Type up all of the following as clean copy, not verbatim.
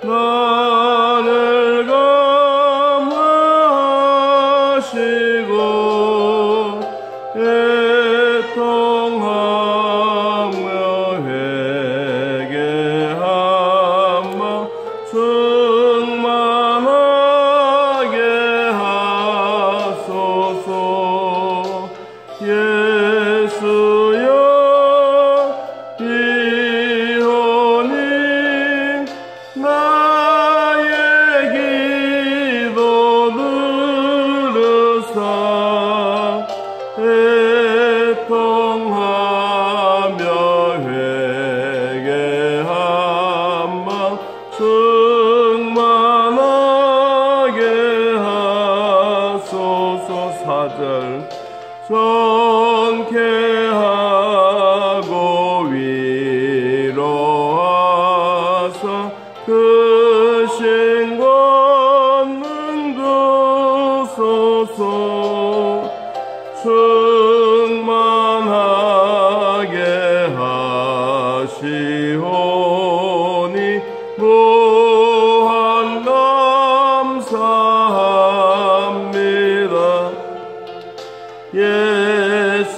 나를 감화하시고 애통하며 회개한 마 충만하게 하소서. 예수여 이혼이 나의 기도 들으사 애통하며 회개한 마 충만하게 하소서. 4절 정케하고 위로하사 크신 권능 주소서. 충만하게 하시오니 무한 감사합니다. 예수여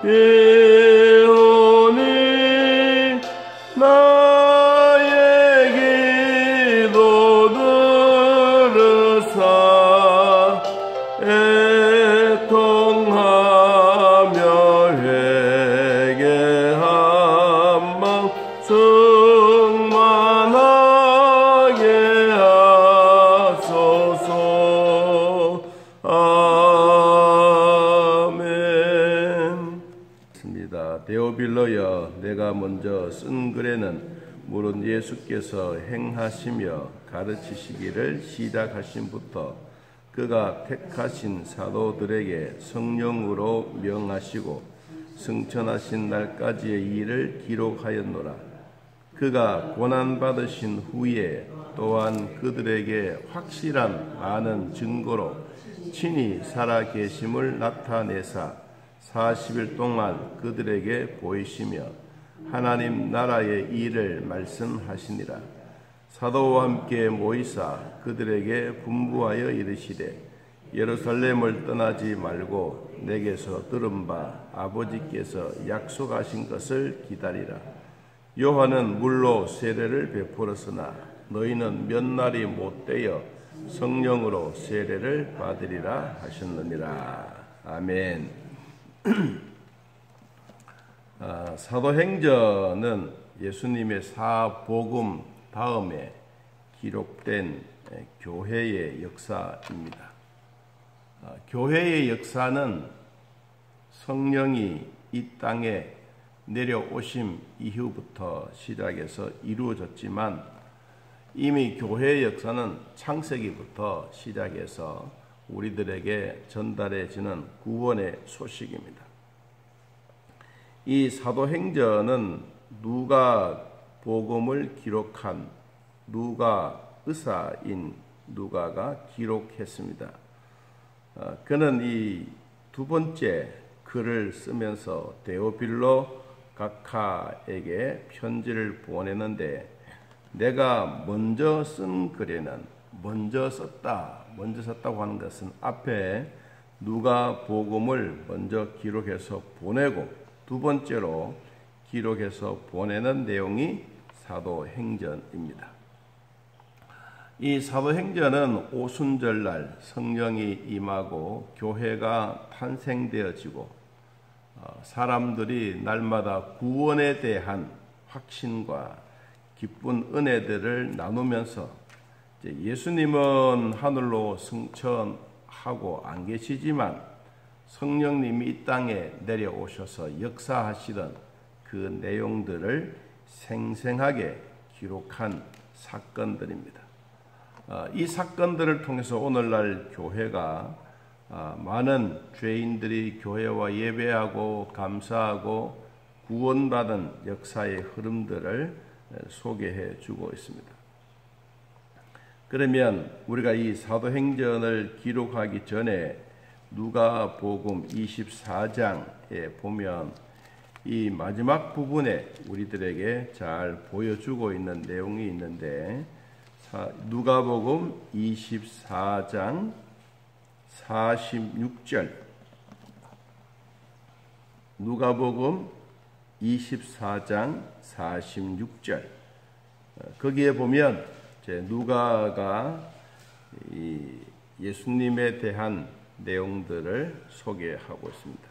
이혼이 나의 기도 들으사 애통하며 회개한 마 충만하게 하소서. 아멘. 데오빌로여, 내가 먼저 쓴 글에는 물은 예수께서 행하시며 가르치시기를 시작하신부터 그가 택하신 사도들에게 성령으로 명하시고 승천하신 날까지의 일을 기록하였노라. 그가 고난받으신 후에 또한 그들에게 확실한 많은 증거로 친히 살아계심을 나타내사 40일 동안 그들에게 보이시며 하나님 나라의 일을 말씀하시니라. 사도와 함께 모이사 그들에게 분부하여 이르시되 예루살렘을 떠나지 말고 내게서 들은 바 아버지께서 약속하신 것을 기다리라. 요한은 물로 세례를 베풀었으나 너희는 몇 날이 못되어 성령으로 세례를 받으리라 하셨느니라. 아멘. 사도행전은 예수님의 사복음 다음에 기록된 교회의 역사입니다. 교회의 역사는 성령이 이 땅에 내려오심 이후부터 시작해서 이루어졌지만 이미 교회의 역사는 창세기부터 시작해서 우리들에게 전달해지는 구원의 소식입니다. 이 사도행전은 누가 복음을 기록한 누가 의사인 누가가 기록했습니다. 그는 이 두 번째 글을 쓰면서 데오빌로 각하에게 편지를 보내는데 내가 먼저 쓴 글에는 먼저 썼다고 하는 것은 앞에 누가 복음을 먼저 기록해서 보내고 두 번째로 기록해서 보내는 내용이 사도행전입니다. 이 사도행전은 오순절날 성령이 임하고 교회가 탄생되어지고 사람들이 날마다 구원에 대한 확신과 기쁜 은혜들을 나누면서 예수님은 하늘로 승천하고 안 계시지만 성령님이 이 땅에 내려오셔서 역사하시던 그 내용들을 생생하게 기록한 사건들입니다. 이 사건들을 통해서 오늘날 교회가 많은 죄인들이 교회와 예배하고 감사하고 구원받은 역사의 흐름들을 소개해 주고 있습니다. 그러면 우리가 이 사도행전을 기록하기 전에 누가복음 24장에 보면 이 마지막 부분에 우리들에게 잘 보여주고 있는 내용이 있는데, 누가복음 24장 46절, 누가복음 24장 46절, 거기에 보면 누가가 예수님에 대한 내용들을 소개하고 있습니다.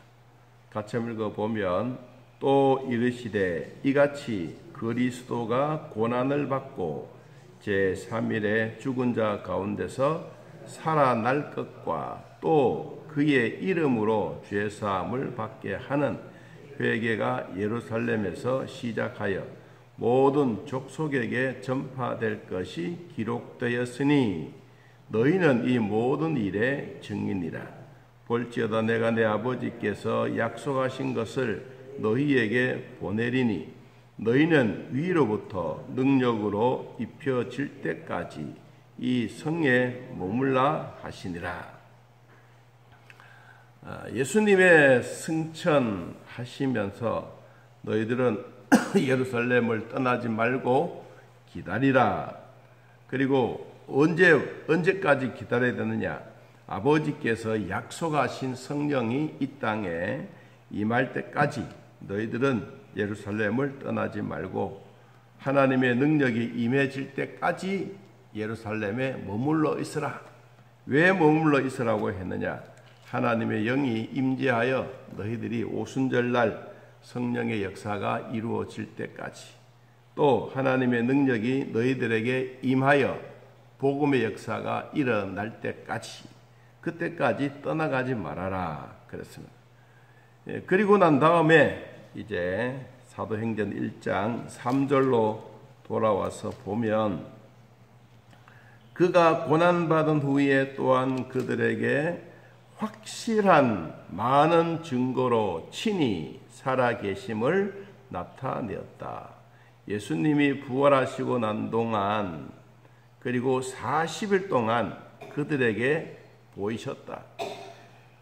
같이 읽어보면, 또 이르시되 이같이 그리스도가 고난을 받고 제3일에 죽은 자 가운데서 살아날 것과 또 그의 이름으로 죄사함을 받게 하는 회개가 예루살렘에서 시작하여 모든 족속에게 전파될 것이 기록되었으니 너희는 이 모든 일의 증인이라. 볼지어다 내가 내 아버지께서 약속하신 것을 너희에게 보내리니 너희는 위로부터 능력으로 입혀질 때까지 이 성에 머물라 하시니라. 예수님의 승천하시면서 너희들은 예루살렘을 떠나지 말고 기다리라. 그리고 언제까지 기다려야 되느냐? 아버지께서 약속하신 성령이 이 땅에 임할 때까지 너희들은 예루살렘을 떠나지 말고 하나님의 능력이 임해질 때까지 예루살렘에 머물러 있으라. 왜 머물러 있으라고 했느냐? 하나님의 영이 임재하여 너희들이 오순절날 성령의 역사가 이루어질 때까지, 또 하나님의 능력이 너희들에게 임하여 복음의 역사가 일어날 때까지, 그때까지 떠나가지 말아라 그랬습니다. 그리고 난 다음에 이제 사도행전 1장 3절로 돌아와서 보면, 그가 고난받은 후에 또한 그들에게 확실한 많은 증거로 친히 살아계심을 나타내었다. 예수님이 부활하시고 난 동안, 그리고 40일 동안 그들에게 보이셨다.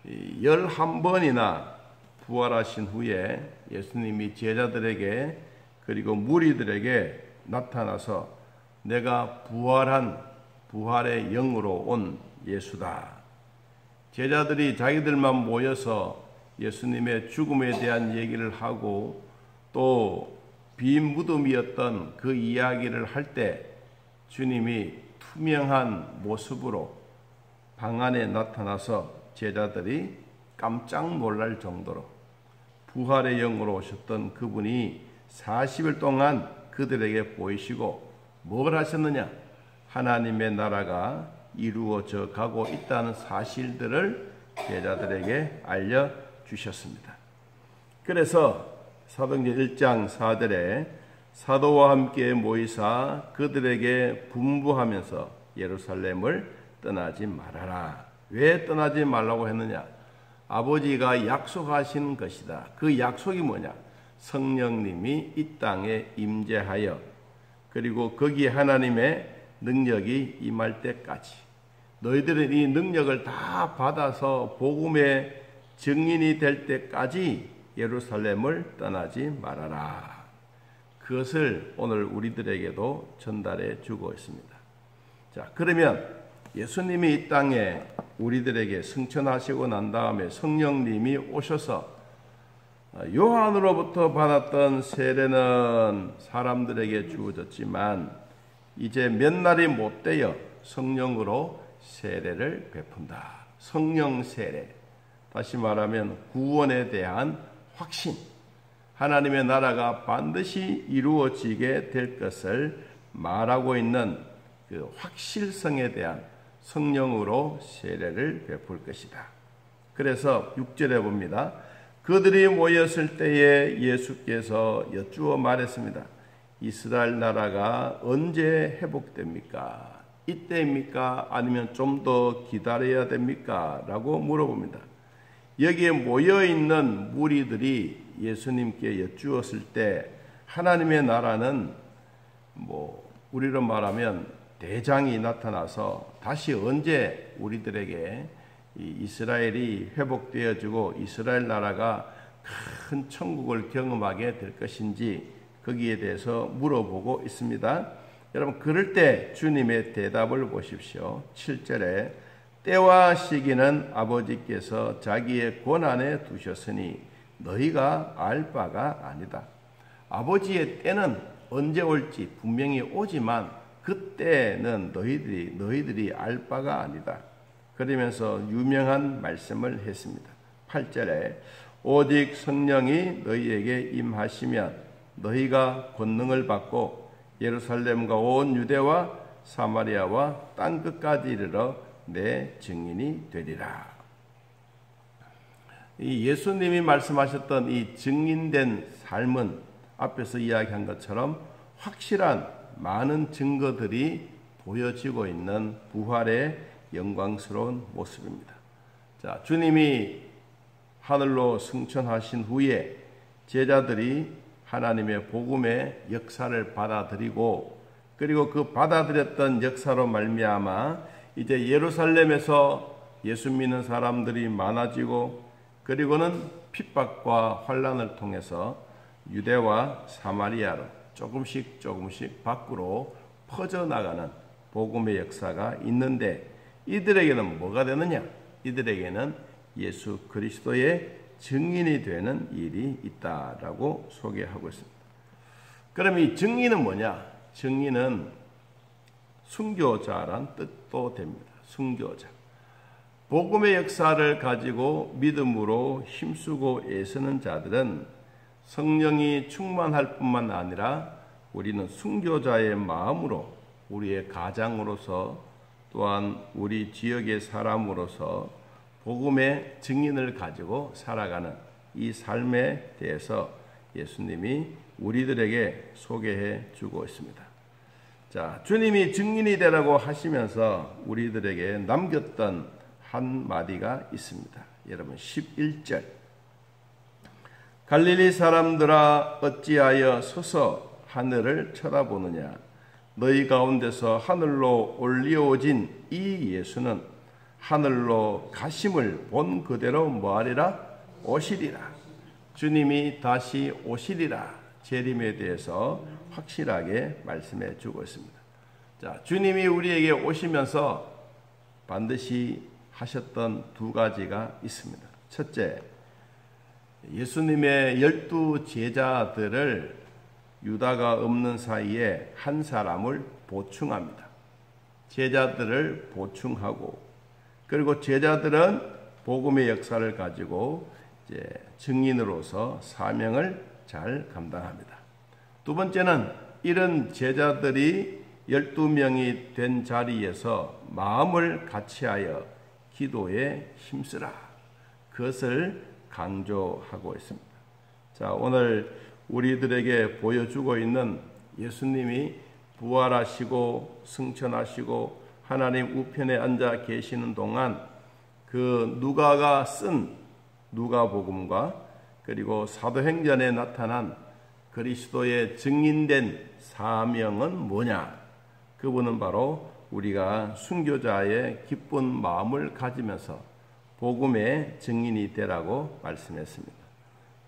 11번이나 부활하신 후에 예수님이 제자들에게 그리고 무리들에게 나타나서 내가 부활의 영으로 온 예수다. 제자들이 자기들만 모여서 예수님의 죽음에 대한 얘기를 하고 또 빈 무덤이었던 그 이야기를 할 때 주님이 투명한 모습으로 방 안에 나타나서 제자들이 깜짝 놀랄 정도로 부활의 영으로 오셨던 그분이 40일 동안 그들에게 보이시고 뭘 하셨느냐? 하나님의 나라가 이루어져 가고 있다는 사실들을 제자들에게 알려주셨습니다. 그래서 사도행전 1장 4절에 사도와 함께 모이사 그들에게 분부하면서 예루살렘을 떠나지 말아라. 왜 떠나지 말라고 했느냐? 아버지가 약속하신 것이다. 그 약속이 뭐냐? 성령님이 이 땅에 임재하여 그리고 거기에 하나님의 능력이 임할 때까지 너희들은 이 능력을 다 받아서 복음의 증인이 될 때까지 예루살렘을 떠나지 말아라. 그것을 오늘 우리들에게도 전달해 주고 있습니다. 자, 그러면 예수님이 이 땅에 우리들에게 승천하시고 난 다음에 성령님이 오셔서 요한으로부터 받았던 세례는 사람들에게 주어졌지만 이제 몇 날이 못 되어 성령으로 세례를 베푼다. 성령 세례. 다시 말하면 구원에 대한 확신. 하나님의 나라가 반드시 이루어지게 될 것을 말하고 있는 그 확실성에 대한 성령으로 세례를 베풀 것이다. 그래서 6절에 봅니다. 그들이 모였을 때에 예수께서 여쭈어 말했습니다. 이스라엘 나라가 언제 회복됩니까? 이때입니까? 아니면 좀 더 기다려야 됩니까? 라고 물어봅니다. 여기에 모여있는 무리들이 예수님께 여쭈었을 때 하나님의 나라는 우리로 말하면 대장이 나타나서 다시 언제 우리들에게 이스라엘이 회복되어지고 이스라엘 나라가 큰 천국을 경험하게 될 것인지 거기에 대해서 물어보고 있습니다. 여러분, 그럴 때 주님의 대답을 보십시오. 7절에 때와 시기는 아버지께서 자기의 권한에 두셨으니 너희가 알 바가 아니다. 아버지의 때는 언제 올지 분명히 오지만 그때는 너희들이 알 바가 아니다. 그러면서 유명한 말씀을 했습니다. 8절에 오직 성령이 너희에게 임하시면 너희가 권능을 받고 예루살렘과 온 유대와 사마리아와 땅끝까지 이르러 내 증인이 되리라. 이 예수님이 말씀하셨던 이 증인된 삶은 앞에서 이야기한 것처럼 확실한 많은 증거들이 보여지고 있는 부활의 영광스러운 모습입니다. 자, 주님이 하늘로 승천하신 후에 제자들이 하나님의 복음의 역사를 받아들이고, 그리고 그 받아들였던 역사로 말미암아 이제 예루살렘에서 예수 믿는 사람들이 많아지고, 그리고는 핍박과 환난을 통해서 유대와 사마리아로 조금씩 밖으로 퍼져나가는 복음의 역사가 있는데, 이들에게는 뭐가 되느냐? 이들에게는 예수 그리스도의 증인이 되는 일이 있다라고 소개하고 있습니다. 그럼 이 증인은 뭐냐? 증인은 순교자란 뜻도 됩니다. 순교자. 복음의 역사를 가지고 믿음으로 힘쓰고 애쓰는 자들은 성령이 충만할 뿐만 아니라 우리는 순교자의 마음으로, 우리의 가장으로서, 또한 우리 지역의 사람으로서 복음의 증인을 가지고 살아가는 이 삶에 대해서 예수님이 우리들에게 소개해 주고 있습니다. 자, 주님이 증인이 되라고 하시면서 우리들에게 남겼던 한마디가 있습니다. 여러분, 11절. 갈릴리 사람들아, 어찌하여 서서 하늘을 쳐다보느냐? 너희 가운데서 하늘로 올리어진 이 예수는 하늘로 가심을 본 그대로 뭐하리라? 오시리라. 주님이 다시 오시리라. 재림에 대해서 확실하게 말씀해 주고 있습니다. 자, 주님이 우리에게 오시면서 반드시 하셨던 두 가지가 있습니다. 첫째, 예수님의 12 제자들을 유다가 없는 사이에 한 사람을 보충합니다. 제자들을 보충하고, 그리고 제자들은 복음의 역사를 가지고 이제 증인으로서 사명을 잘 감당합니다. 두 번째는 이런 제자들이 12명이 된 자리에서 마음을 같이하여 기도에 힘쓰라. 그것을 강조하고 있습니다. 자, 오늘 우리들에게 보여주고 있는 예수님이 부활하시고 승천하시고 하나님 우편에 앉아 계시는 동안 그 누가가 쓴 누가복음과 그리고 사도행전에 나타난 그리스도의 증인된 사명은 뭐냐? 그분은 바로 우리가 순교자의 기쁜 마음을 가지면서 복음의 증인이 되라고 말씀했습니다.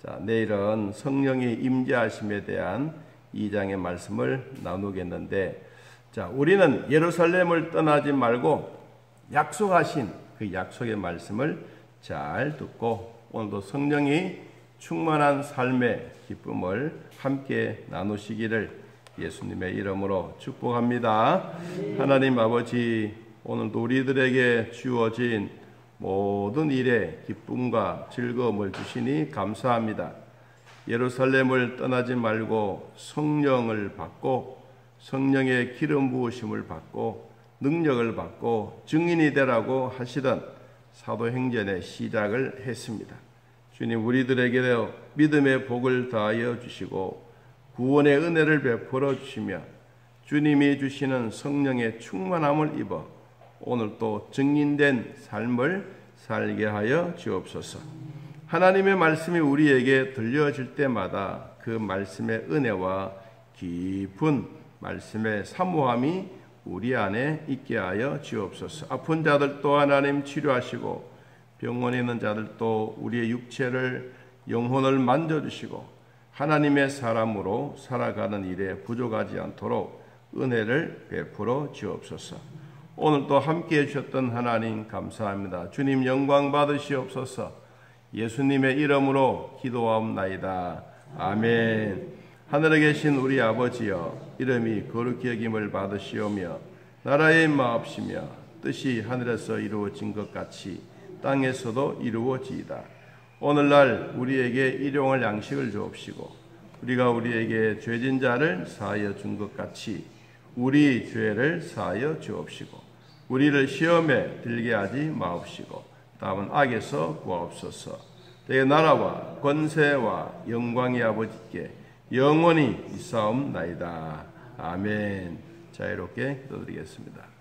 자, 내일은 성령의 임재하심에 대한 2장의 말씀을 나누겠는데, 자, 우리는 예루살렘을 떠나지 말고 약속하신 그 약속의 말씀을 잘 듣고 오늘도 성령이 충만한 삶의 기쁨을 함께 나누시기를 예수님의 이름으로 축복합니다. 하나님 아버지, 오늘도 우리들에게 주어진 모든 일에 기쁨과 즐거움을 주시니 감사합니다. 예루살렘을 떠나지 말고 성령을 받고 성령의 기름 부으심을 받고 능력을 받고 증인이 되라고 하시던 사도행전의 시작을 했습니다. 주님, 우리들에게 믿음의 복을 다하여 주시고 구원의 은혜를 베풀어 주시며 주님이 주시는 성령의 충만함을 입어 오늘 또 증인된 삶을 살게 하여 주옵소서. 하나님의 말씀이 우리에게 들려질 때마다 그 말씀의 은혜와 깊은 말씀의 사모함이 우리 안에 있게 하여 주옵소서. 아픈 자들도 하나님 치료하시고 병원에 있는 자들도 우리의 육체를 영혼을 만져주시고 하나님의 사람으로 살아가는 일에 부족하지 않도록 은혜를 베풀어 주옵소서. 오늘도 함께해 주셨던 하나님 감사합니다. 주님 영광 받으시옵소서. 예수님의 이름으로 기도하옵나이다. 아멘. 하늘에 계신 우리 아버지여, 이름이 거룩히 여김을 받으시오며 나라의 마옵시며 뜻이 하늘에서 이루어진 것 같이 땅에서도 이루어지이다. 오늘날 우리에게 일용할 양식을 주옵시고 우리가 우리에게 죄진 자를 사하여 준 것 같이 우리 죄를 사하여 주옵시고 우리를 시험에 들게 하지 마옵시고 다만 악에서 구하옵소서. 내 나라와 권세와 영광이 아버지께 영원히 있사옵나이다. 아멘. 자유롭게 기도드리겠습니다.